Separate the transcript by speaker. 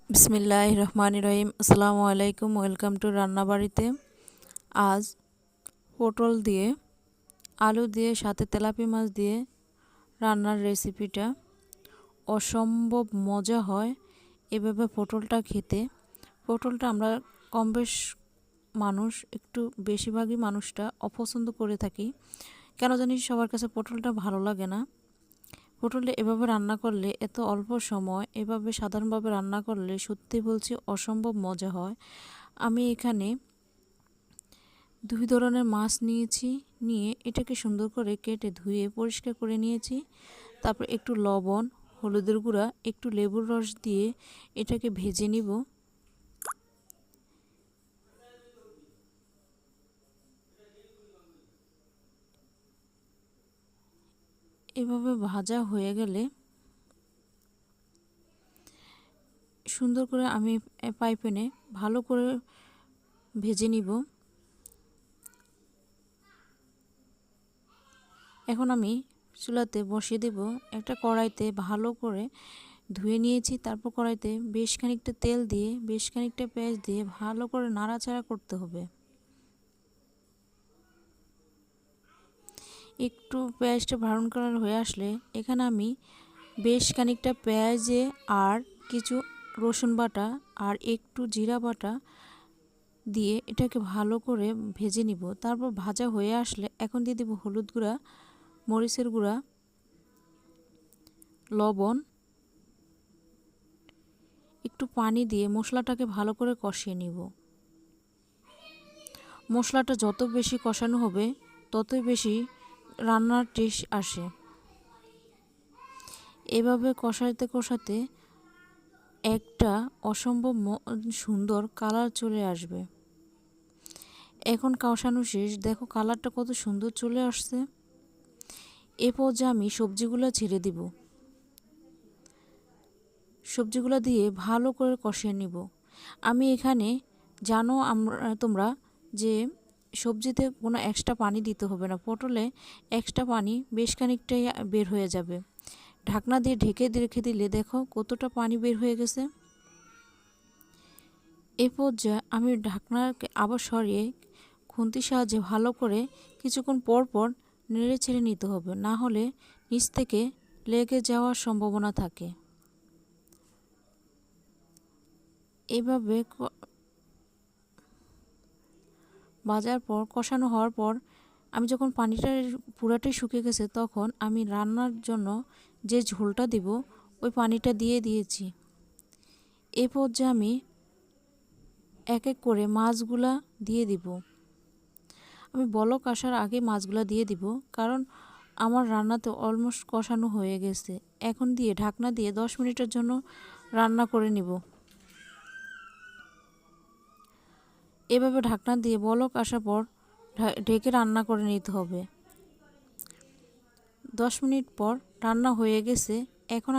Speaker 1: বিসমিল্লাহির রহমানির রহিম। আসসালামু আলাইকুম। ওয়েলকাম টু রান্নাবাড়িতে। আজ পটল দিয়ে, আলু দিয়ে, সাথে তেলাপি মাছ দিয়ে রান্নার রেসিপিটা অসম্ভব মজা হয় এভাবে পটলটা খেতে। পটলটা আমরা কম বেশ মানুষ একটু বেশিরভাগই মানুষটা অপছন্দ করে থাকি, কেন জানি সবার কাছে পটলটা ভালো লাগে না। পটলটা এভাবে রান্না করলে, এত অল্প সময় এভাবে সাধারণভাবে রান্না করলে সত্যি বলছি অসম্ভব মজা হয়। আমি এখানে দুই ধরনের মাছ নিয়েছি, নিয়ে এটাকে সুন্দর করে কেটে ধুয়ে পরিষ্কার করে নিয়েছি। তারপর একটু লবণ, হলুদের গুঁড়া, একটু লেবুর রস দিয়ে এটাকে ভেজে নিব। এভাবে ভাজা হয়ে গেলে সুন্দর করে আমি পাইপ্যানে ভালো করে ভেজে নিব। এখন আমি চুলাতে বসিয়ে দেব। একটা কড়াইতে ভালো করে ধুয়ে নিয়েছি, তারপর কড়াইতে বেশ খানিকটা তেল দিয়ে, বেশ খানিকটা পেঁয়াজ দিয়ে ভালো করে নাড়াচাড়া করতে হবে। একটু পেঁয়াজটা ব্রাউন কালার হয়ে আসলে এখানে আমি বেশ খানিকটা পেঁয়াজে আর কিছু রসুন বাটা আর একটু জিরা বাটা দিয়ে এটাকে ভালো করে ভেজে নিব। তারপর ভাজা হয়ে আসলে এখন দিয়ে দেব হলুদ গুঁড়া, মরিচের গুঁড়া, লবণ, একটু পানি দিয়ে মশলাটাকে ভালো করে কষিয়ে নিব। মশলাটা যত বেশি কষানো হবে ততই বেশি রান্নার টেস্ট আসে। এভাবে কষাতে কষাতে একটা অসম্ভব সুন্দর কালার চলে আসবে। এখন কষানো শেষ, দেখো কালারটা কত সুন্দর চলে আসছে। এ পর্যায়ে আমি সবজিগুলো ছেড়ে দিব। সবজিগুলো দিয়ে ভালো করে কষিয়ে নিব। আমি এখানে জানো তোমরা যে সবজিতে কোনো এক্সট্রা পানি দিতে হবে না, পটলে এক্সট্রা পানি বেশ খানিকটাই বের হয়ে যাবে। ঢাকনা দিয়ে ঢেকে রেখে দিলে দেখো কতটা পানি বের হয়ে গেছে। এ পর্যায়ে আমি ঢাকনাকে আবার সরিয়ে খুন্তির সাহায্যে ভালো করে কিছুক্ষণ পর পর নেড়ে ছেড়ে নিতে হবে, না হলে নিচ থেকে লেগে যাওয়ার সম্ভাবনা থাকে। এভাবে ভাজার পর, কষানো হওয়ার পর, আমি যখন পানিটা পুরাটাই শুকিয়ে গেছে তখন আমি রান্নার জন্য যে ঝোলটা দিব ওই পানিটা দিয়ে দিয়েছি। এ পর্যায়ে আমি এক এক করে মাছগুলা দিয়ে দিব। আমি বলক আসার আগে মাছগুলা দিয়ে দিব, কারণ আমার রান্নাতে অলমোস্ট কষানো হয়ে গেছে। এখন দিয়ে ঢাকনা দিয়ে 10 মিনিটের জন্য রান্না করে নিব। এভাবে ঢাকনা দিয়ে বলক আসার পর ঢেকে রান্না করে নিতে হবে। 10 মিনিট পর রান্না হয়ে গেছে। এখন